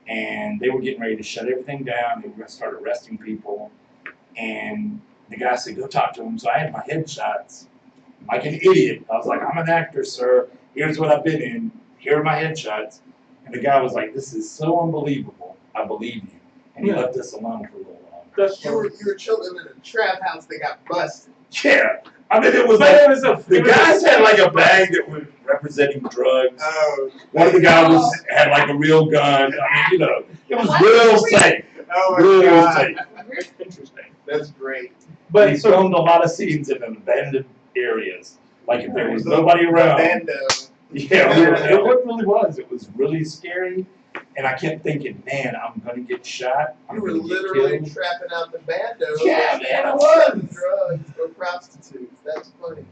and they were getting ready to shut everything down. They were going to start arresting people, and the guy said, "Go talk to him." So I had my headshots, like an idiot. I was like, "I'm an actor, sir. Here's what I've been in. Here are my headshots." And the guy was like, "This is so unbelievable. I believe you." And he left us alone for a little while.
That's
You were chilling in a trap house that got busted.
Yeah. I mean, it was
But
like,
it was a
the guys had like a bag that was representing drugs.
Oh.
One of the guys had like a real gun. I mean, it was
What?
real safe.
Oh my
Real
God.
safe.
interesting.
That's great.
But
We
so
filmed a lot of scenes in abandoned areas. Like if there was nobody around.
Bando.
Yeah, it really was. It was really scary. And I kept thinking, man, I'm going to get shot. I'm
You were
going to get
literally
killed.
trapping out the bandos.
Yeah, man, I
selling
was.
drugs or prostitutes. That's funny.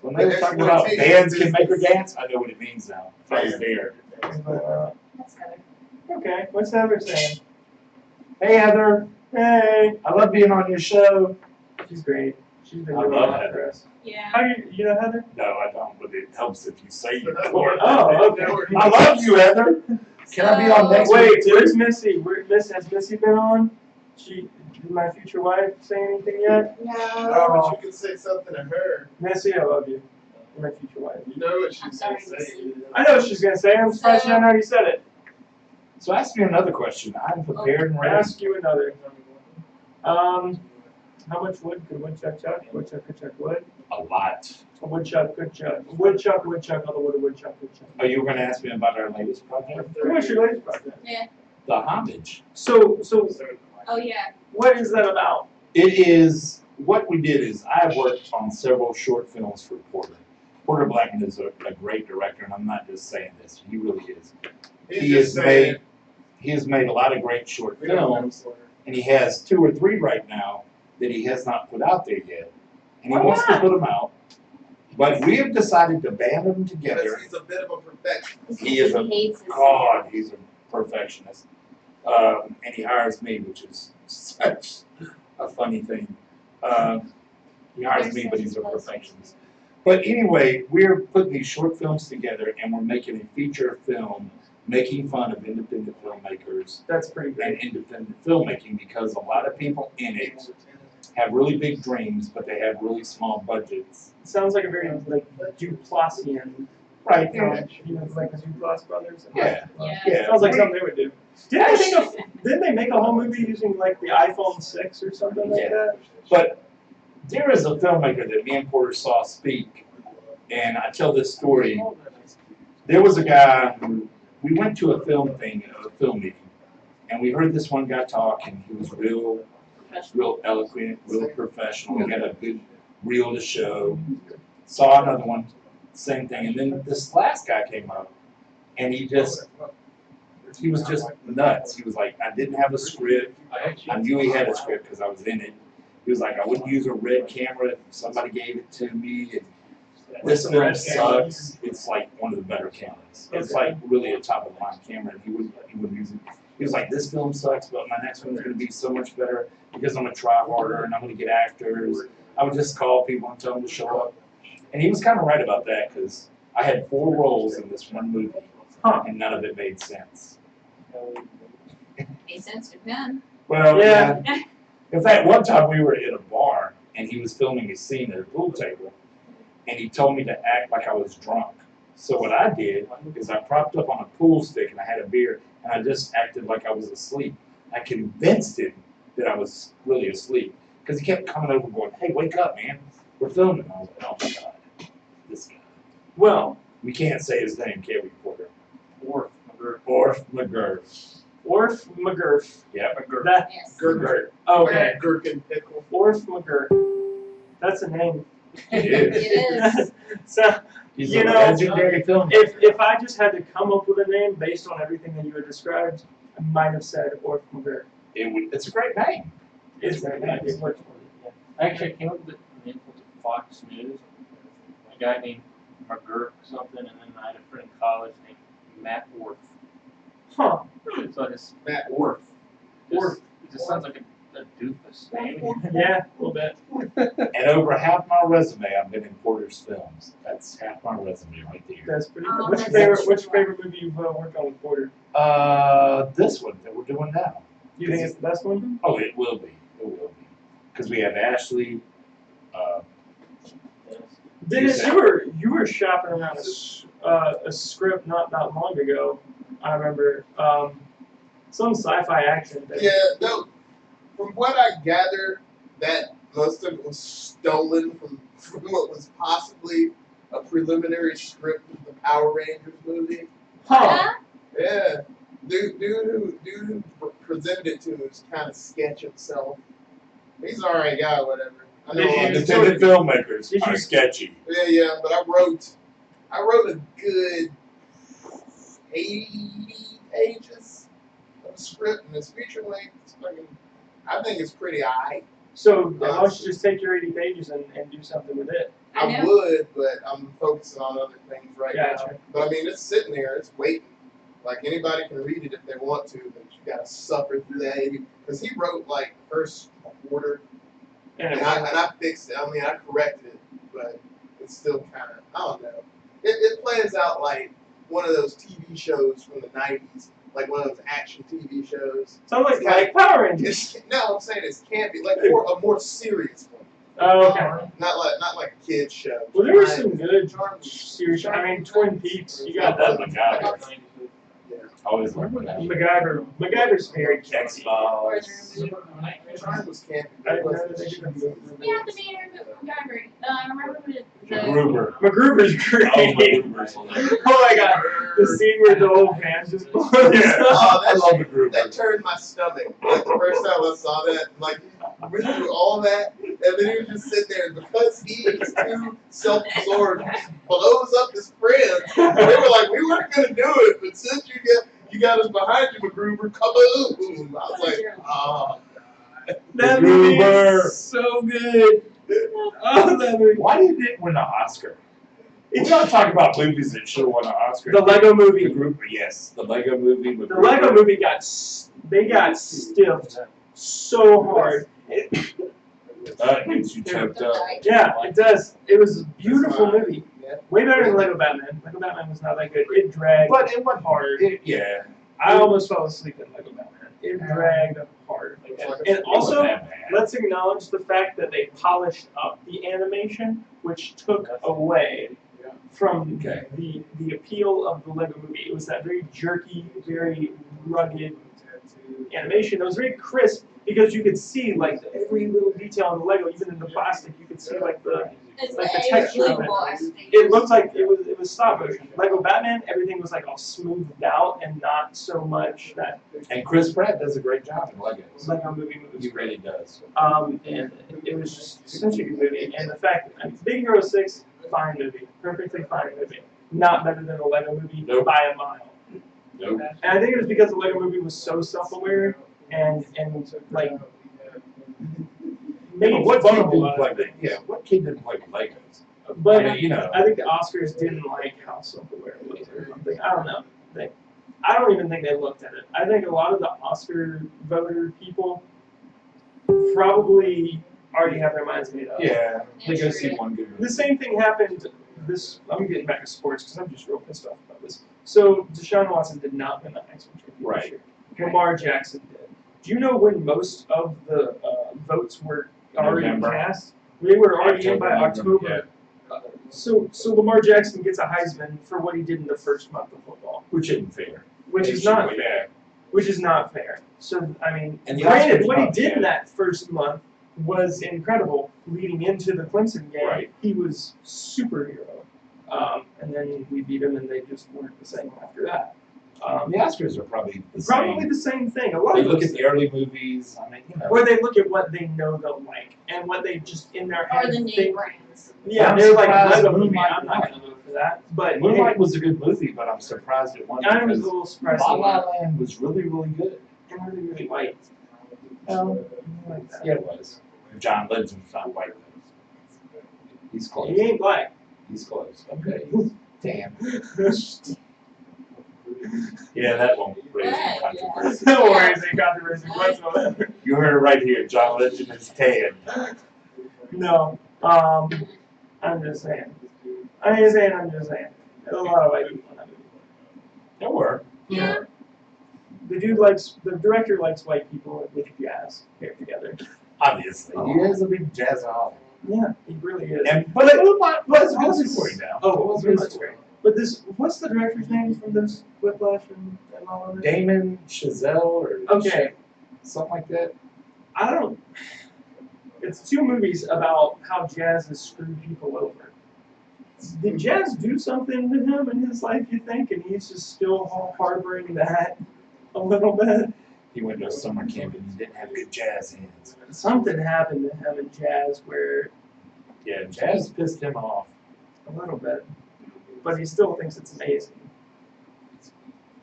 When they were talking about bands can make her dance, I know what it means now. I was there.
That's Heather.
okay, what's Heather saying? Hey Heather. Hey.
I love being on your show.
She's great. She's been
I
doing a
love
lot
Heather.
for us.
Yeah.
How do you know Heather?
No, I don't, but it helps if you say you know.
Oh, okay.
I love you, Heather. Can I be on next
Wait,
week too?
where's Missy? Has Missy been on? Did my future wife say anything yet?
No, but you can say something to her.
Missy, I love you. You're my future wife.
You know what she's
I'm
gonna
sorry,
say.
I know what she's gonna say. I'm surprised she hadn't already said it.
So ask me another question. I'm prepared and
I'll
ready.
ask you another. How much wood could a woodchuck chuck? Woodchuck could chuck wood.
A lot.
A woodchuck could chuck. Woodchuck, all the wood a woodchuck could chuck.
Oh, you were going to ask me about our latest project?
What's your latest project?
Yeah.
The Homage.
So
Oh yeah.
what is that about?
It is, what we did is, I have worked on several short films for Porter. Porter Blackman is a great director, and I'm not just saying this, he really is. He has made a lot of great short films, and he has 2 or 3 right now that he has not put out there yet. And he
Why
wants to
not?
put them out. But we have decided to band them
Because
together.
he's a bit of a perfectionist.
He is a
hates his
God, he's a perfectionist. And he hires me, which is such a funny thing. He hires me, but he's a perfectionist. But anyway, we're putting these short films together, and we're making a feature film making fun of independent filmmakers
That's pretty
and
great.
independent filmmaking, because a lot of people in it have really big dreams, but they have really small budgets.
It sounds like a very like Duplassian,
Right.
you know, like the Duplass brothers.
Yeah.
Yeah.
Yeah.
Sounds like something they would do. Didn't they make a whole movie using like the iPhone 6 or something like
Yeah.
that?
But there is a filmmaker that me and Porter saw speak, and I tell this story. There was a guy who, we went to a film meeting, and we heard this one guy talk, and he was real eloquent, real professional. He had a good reel to show. Saw another one, same thing. And then this last guy came up, and he was just nuts. He was like, I didn't have a script. I knew he had a script because I was in it. He was like, I wouldn't use a red camera if somebody gave it to me. And this film sucks. It's like one of the better cameras. It's like really a top of the line camera, and he wouldn't use it. He was like, this film sucks, but my next one's going to be so much better because I'm going to try harder and I'm going to get actors. I would just call people and tell them to show up. And he was kind of right about that because I had 4 roles in this one movie, and none of it made sense.
Made sense to Ben.
Well,
Yeah.
In fact, one time we were in a bar and he was filming a scene at a pool table, and he told me to act like I was drunk. So what I did is I propped up on a pool stick and I had a beer and I just acted like I was asleep. I convinced him that I was really asleep because he kept coming over going, hey, wake up, man. We're filming. I was like, oh my God, this guy.
Well,
We can't say his name, can we, Porter?
Orf McGurk.
Orf McGurk.
Orf McGurf.
Yeah, McGurk.
That,
Yes.
McGurk.
okay.
Like gherkin pickle.
Orf McGurk. That's a name.
It is.
It is.
So,
He's
You
a
know,
legendary filmmaker.
if I just had to come up with a name based on everything that you had described, I might have said Orf McGurk.
It's a great name.
It's very nice.
It works for me. Yeah. Actually, I came up with the name for Fox News. A guy named McGurk something, and then I had a friend in college named Matt Orf.
Huh.
So his
Matt
Orf.
Orf.
It just sounds like a doofus name.
Yeah, a little bit.
And over half my resume, I've been in Porter's films. That's half my resume right there.
That's pretty
Oh,
good. What's
that's
your favorite movie you've worked on with Porter?
This one that we're doing now.
You think it's the best one?
Oh, it will be. It will be. Because we have Ashley.
Dennis, you were shopping around a script not that long ago. I remember some sci-fi action thing.
Yeah, no. From what I gather, that most of it was stolen from what was possibly a preliminary script of the Power Rangers movie.
Huh.
Yeah, dude who presented it to me was kind of sketch himself. He's an alright guy, whatever. I know.
Independent filmmakers
Did
are
you-
sketchy.
Yeah, but I wrote a good 80 pages of a script, and it's feature length. I think it's pretty high.
So why don't you just take your 80 pages and do something with it?
I
I
know.
would, but I'm focusing on other things right now.
Gotcha.
But I mean, it's sitting there, it's waiting. Like anybody can read it if they want to, but you gotta suffer through that 80. Because he wrote like the first quarter,
And
and I fixed it. I mean, I corrected it, but it's still kind of, I don't know. It plays out like one of those TV shows from the 90s, like one of those action TV shows.
sounds like Power Rangers.
No, I'm saying it's campy, like a more serious one.
Oh, okay.
Not like a kid's show.
Well, there were some good series. I mean, Twin Peaks. You got
That's
that.
MacGyver.
Yeah.
Always remember that.
MacGyver's very catchy.
X-Files.
Triangle was campy.
I
but it
didn't know
wasn't
that they did
cheesy.
that.
Yeah, the main MacGyver. I remember when
MacGruber.
MacGruber's great.
Oh, MacGruber's hilarious.
Oh my god, the scene where the old man just blows
Yeah.
up.
Oh,
I love
that
MacGruber.
turned my stomach. Like the first time I saw that, like went through all that, and then he was just sitting there, and because he is too self-absorbed, blows up his friends. They were like, "We weren't gonna do it, but since you got us behind you, MacGruber, kaboom!" I was like, "Oh."
That movie
MacGruber.
is so good. Oh, that movie.
Why didn't it win an Oscar? We gotta talk about movies that should have won an Oscar.
The Lego Movie.
MacGruber, yes. The Lego Movie.
The Lego Movie got stiffed so hard.
Gets you choked up.
Yeah, it does. It was a beautiful movie.
Yeah.
Way better than Lego Batman. Lego Batman was not that good. It dragged.
But it went
hard.
Yeah.
I almost fell asleep in Lego Batman. It dragged hard. And also, let's acknowledge the fact that they polished up the animation, which took away from
Okay.
the appeal of the Lego Movie. It was that very jerky, very rugged animation that was very crisp because you could see like every little detail in the Lego, even in the plastic, you could see like the texture of it. It looked like it was stop motion. Lego Batman, everything was like all smoothed out and not so much that
And Chris Pratt does a great job in Legos.
Lego movie.
He really does.
And it was just such a good movie. And the fact that Big Hero 6, fine movie. Perfectly fine movie. Not better than the Lego movie
Nope.
by a mile.
Nope.
And I think it was because the Lego movie was so self-aware and like made
What
fun
kid
of a
didn't
lot
play
of
the,
things.
yeah, what kid didn't play with Legos?
But
I mean, you know.
I think the Oscars didn't like how self-aware it was or something. I don't know. I don't even think they looked at it. I think a lot of the Oscar voter people probably already have their minds made up.
Yeah, they go
Yeah,
see
sure.
one good movie.
The same thing happened I'm getting back to sports because I'm just real pissed off about this. So Deshaun Watson did not win the Heisman Trophy
Right.
this year. Lamar Jackson did. Do you know when most of the votes were already
November.
cast? They were already in by
October,
October. So Lamar Jackson gets a Heisman for what he did in the first month of football,
Which isn't fair.
which
It
is
should
not
be.
fair. Which is not fair. So I mean,
And the
granted,
Oscars
what he
month,
did in
yeah.
that first month was incredible. Leading into the Clemson game,
Right.
he was superhero. And then we beat him, and they just weren't the same after that.
The Oscars are probably the
Probably
same.
the same thing. A lot
They
of
look
those
at the early movies. I mean, you know.
or they look at what they know they'll like and what they just in their
Or
head
the name
think.
brands.
Yeah,
I'm
they're like
surprised
Lego movie.
Moonlight
I'm not
won.
gonna vote for that. But
Moonlight was a good movie, but I'm surprised it won
I was a
because
little surprised.
La
it
La
won.
Land was really, really good.
And really, really white. Like that.
Yeah, it was. John Legend's not white though. He's close.
He ain't black.
He's close. Okay. Damn. Yeah, that won't raise any controversy.
No worries, ain't controversy whatsoever.
You heard it right here. John Legend is tan.
No. I'm just saying. I'm just saying. There's a lot of white people in that movie.
There were.
Yeah.
The director likes white people with jazz paired together.
Obviously. He is a big jazzaholic.
Yeah, he really is.
And but
What's
what's
his
story now?
Oh,
What's
his
his
story? But what's the director's name from this Whiplash and all of this?
Damon Chazelle or
Okay,
something like that.
I don't. It's two movies about how jazz has screwed people over. Did jazz do something to him in his life, you think, and he's just still harboring that a little bit?
He went to a summer camp and he didn't have good jazz hands.
Something happened to him in jazz where
Yeah, jazz pissed him off.
a little bit, but he still thinks it's amazing.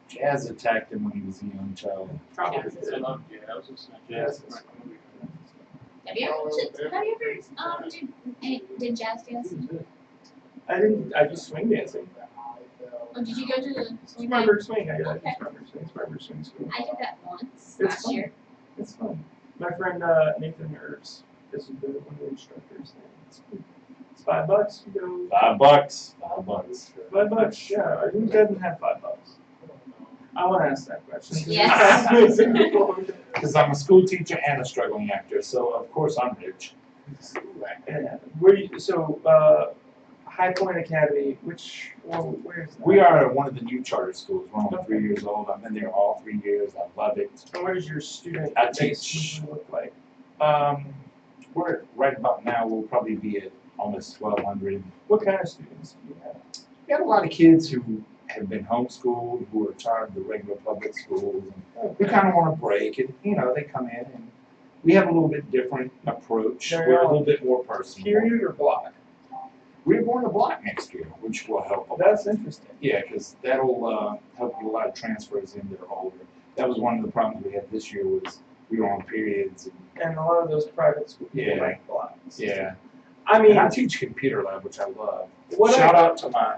Jazz attacked him when he was a young child.
Probably
Jazz is
I
did.
love jazz. It's not jazz. It's not a movie.
Have you ever did jazz dance?
I just swing dancing.
Oh, did you go to the swing dance?
Spartanburg swing. I did
Okay.
Spartanburg swing school.
I did that once
It's
last
fun.
year.
It's fun. My friend Nathan Herbs is one of the instructors there. It's $5. You go.
$5. $5.
$5. Yeah. Who doesn't have $5? I want to ask that question.
Yes.
Because I'm a school teacher and a struggling actor, so of course I'm rich.
Yeah. High Point Academy. Where is that?
We are one of the new charter schools. We're only 3 years old. I've been there all 3 years. I love it.
And what does your student
I
base
teach.
usually look like?
We're right about now. We'll probably be at almost 1,200.
What kind of students do you have?
We got a lot of kids who have been homeschooled, who are tired of the regular public schools, and we kind of want a break. And they come in, and we have a little bit different approach. We're a little bit more personal.
Period or block?
We're going to block next year, which will help a lot.
That's interesting.
Yeah, because that'll help get a lot of transfers in that are older. That was one of the problems we had this year was we were on periods.
And a lot of those private schools
Yeah.
like blocks.
Yeah.
I mean,
And I teach computer lab, which I love.
What
Shout
I-
out to my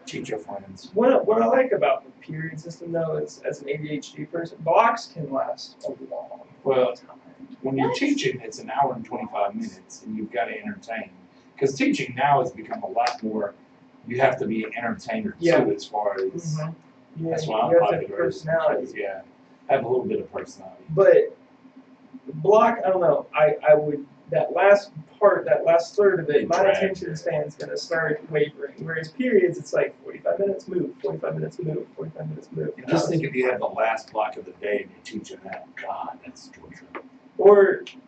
teacher friends.
what I like about the period system though is as an ADHD person, blocks can last a long
Well,
time.
when you're teaching, it's an hour and 25 minutes, and you've got to entertain. Because teaching now has become a lot more, you have to be an entertainer
Yeah.
too, as far as,
Yeah,
that's
you
why I'm
have to have
popular. is
personality.
because, yeah, I have a little bit of personality.
But block, I don't know. I would that last third of it, my
Drag.
attention span's gonna start wavering. Whereas periods, it's like 45 minutes move, 45 minutes move, 45 minutes move.
And just think if you have the last block of the day and you're teaching that, God, that's torture.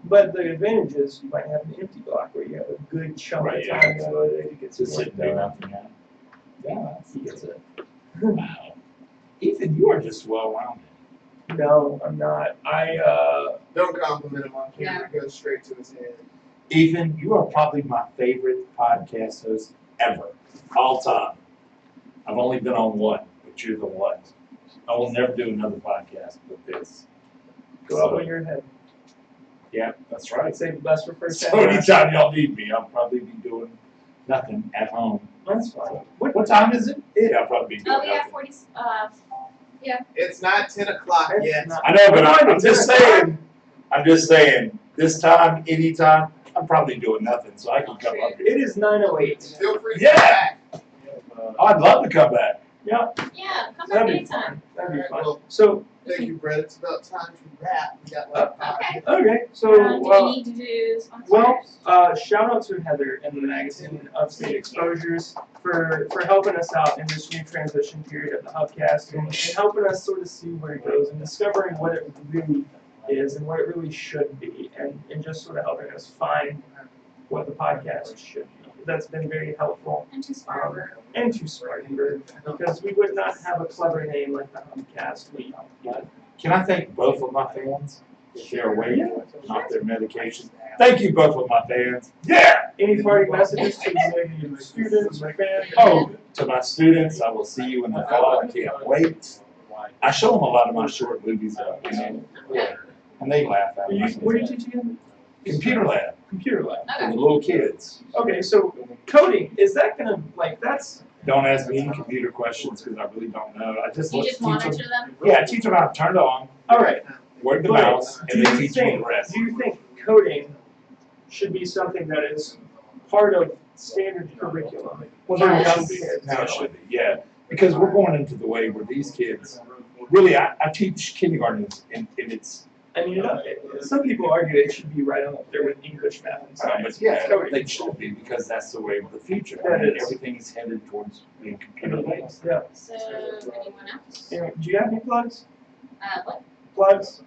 But the advantage is you might have an empty block where you have a good chunk
Right,
of
yeah.
time to get some
Just sit
work
and do
done.
nothing, yeah. Yeah,
He gets it.
wow. Ethan, you are just well-rounded.
No, I'm not.
Don't compliment him on camera.
Yeah.
It goes straight to his head.
Ethan, you are probably my favorite podcast host ever, all time. I've only been on one, but you're the one. I will never do another podcast but this.
Go out with your head.
Yeah, that's right.
I'd say the best for first
So anytime y'all need me, I'll probably be doing nothing at home.
That's fine.
What time is it? Yeah, I'll probably be doing
Oh, yeah,
nothing.
40,
It's not 10 o'clock
It's
yet.
not-
I know, but I'm
It's
just
10
saying, this time, anytime, I'm probably doing nothing, so I can come up here.
It is 9:08.
Feel free to
Yeah.
come back.
Oh, I'd love to come back.
Yeah,
yeah, come back
that'd be
anytime.
fun. That'd be
Alright,
fun.
well,
So,
thank you, Brett. It's about time to wrap. We got like 5 minutes.
okay, so,
Do we need to do sponsors?
well, shout out to Heather and the magazine Upstate Exposures for helping us out in this new transition period of the Hubcast and helping us sort of see where it goes and discovering what it really is and what it really should be and just sort of helping us find what the podcast should be. That's been very helpful.
And to Sparber.
And to Spartanburg, because we would not have a clever name like the Hubcast.
Can I thank both of my fans? If they're awake, not their medication. Thank you, both of my fans. Yeah!
Any parting messages to the students, fans?
Oh, to my students, I will see you in the fall. I can't wait. I show them a lot of my short movies, and they laugh at me.
What are you teaching them?
Computer lab
Computer lab.
for
Okay.
the little kids.
Okay, so coding, is that gonna, that's,
Don't ask me any computer questions because I really don't know. I just
You
look
just
teach them.
monitor them?
Yeah, I teach them how to turn it on,
alright.
work the
But
mouse,
do
and they
you
teach me the
think,
rest.
do you think coding should be something that is part of standard curriculum?
Well, now it
Yes.
should be. Now it should be, yeah. Because we're going into the way where these kids, really, I teach kindergarten and it's,
I mean, some people argue it should be right on up there with English, math, and science.
but yeah,
Coding.
they should be because that's the way of the future.
That
I mean,
is.
everything is headed towards being computer based.
Yeah.
So, anyone else?
Anyway, do you have any plugs?
What?
Plugs?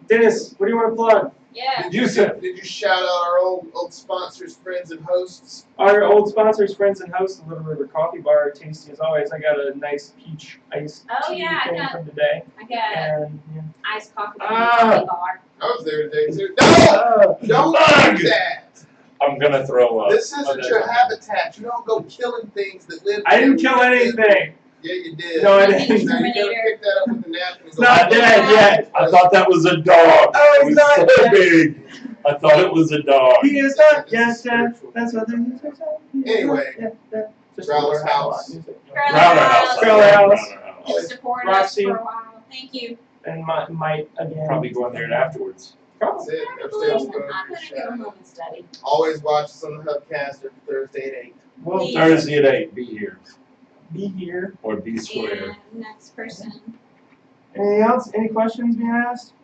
Dennis, what do you want to plug?
Yeah.
You said,
Did you shout out our old sponsors, friends, and hosts?
Our old sponsors, friends, and hosts, the Little River Coffee Bar, tasty as always. I got a nice peach iced
Oh,
tea
yeah, I
thing
got-
from today,
I got
and yeah.
iced coffee from
Ah.
the coffee bar.
I was there today too. No! Don't
Bug!
do that!
I'm gonna throw up.
This isn't your habitat. You don't go killing things that live
I didn't
there.
kill anything.
Yeah, you did.
No, I
Nothing
didn't.
Now you gotta
Terminator.
pick that up with the napkin.
It's not dead yet.
I thought that was a dog.
Oh,
It
it's
was
not
so
dead.
big. I thought it was a dog.
He is not yet dead. That's what they use.
Anyway, Growler House.
Growler House.
Growler House.
You support us
Roxy.
for a while. Thank you.
And might again.
Probably going there afterwards.
That's it.
I'm
Upstairs
gonna
Exposure,
go
shout
home
out.
and study.
Always watch us on the Hubcast every Thursday at 8.
Well,
Please.
Thursday at 8, be here.
be here.
Or be square.
And next person.
Anything else? Any questions being asked?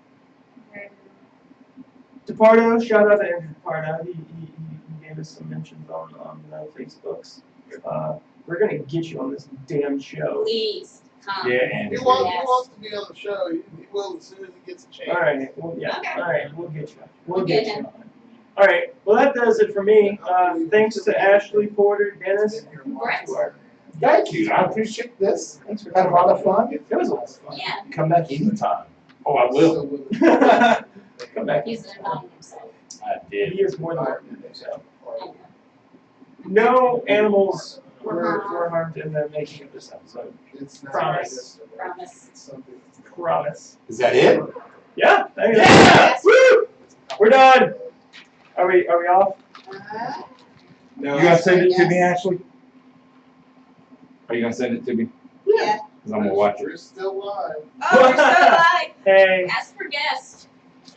DePardo, shout out to Andrew DePardo. He gave us some mentions on the Facebooks. We're gonna get you on this damn show.
Please come.
Yeah, and
He wants to be on the show. He will as soon as he gets a chance.
All right. Well, yeah.
Okay.
All right. We'll get you.
We'll
We'll get
get
you.
him.
All right. Well, that does it for me. Thanks to Ashley, Porter, Dennis.
Brett.
thank you. I appreciate this.
Thanks for
Had a lot of fun.
It was a lot of fun.
Yeah,
Come back anytime. Oh, I will.
Come back.
he's inviting himself.
I did.
He is more than welcome. So.
I know.
No animals were harmed in the making of this episode.
It's not
Promise.
just a-
Promise.
It's something.
Promise.
Is that it?
Yeah.
Yeah!
Woo! We're done. Are we off?
No,
You gonna send it to
Yes.
me, Ashley? Are you gonna send it to me?
Yeah.
Cause I'm gonna watch it.
We're still live.
Oh, we're so live.
Hey.
Ask for guests.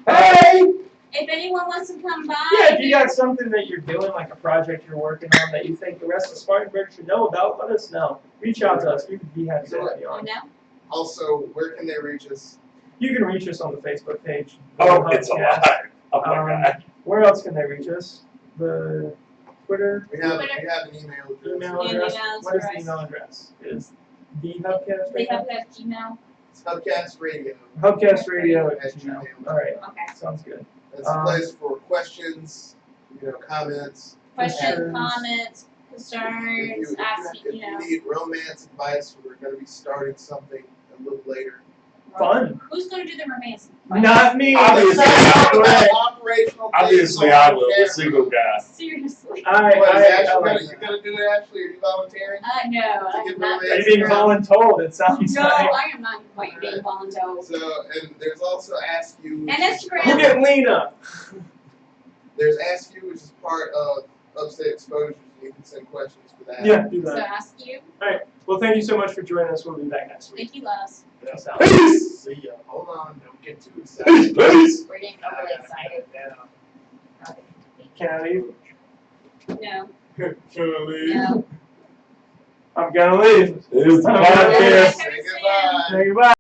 Hey!
If anyone wants to come by.
Yeah, if you got something that you're doing, like a project you're working on that you think the rest of Spartanburg should know about, let us know. Reach out to us. We would be happy to have you
I
on.
know.
Also, where can they reach us?
You can reach us on the Facebook page.
Oh, it's a
Hubcast.
lie. Oh my God.
Where else can they reach us? The Twitter
We have
Twitter.
an email address.
email
Email
address. What is the
address.
email address? Is the Hubcast
They
Radio?
have that Gmail.
It's Hubcast Radio.
Hubcast Radio
At
at Gmail.
Gmail.
All right,
Okay.
sounds good.
That's a place for questions, comments.
Questions,
Concerns.
comments, concerns, ask,
If you need romance advice, we're going to be starting something a little later.
Fun.
Who's gonna do the romancing?
Not me.
Obviously,
Let's
That's
not talk
not
about
correct.
operational things
Obviously,
on
I will, the
camera.
single guy.
Seriously.
I
What, is
like
Ashley
that.
gonna do it, Ashley? Are you volunteering?
No, I
To
am
get
not.
Are you being voluntold? It sounds
No,
like.
I am not quite being voluntold.
So, and there's also Ask You.
And Instagram.
Look at Lena.
There's Ask You, which is part of Upstate Exposure. You can send questions for that.
Yeah, do
So
that.
ask you.
Well, thank you so much for joining us. We'll be back next week.
Thank you, Les.
Peace out.
Peace!
See ya. Hold on, don't get too
Peace,
excited.
peace!
We're getting overly excited.
Can I leave?
No,
Can I leave?
no.
I'm gonna leave.
It was the
Okay.
podcast.
Say goodbye.
Say goodbye.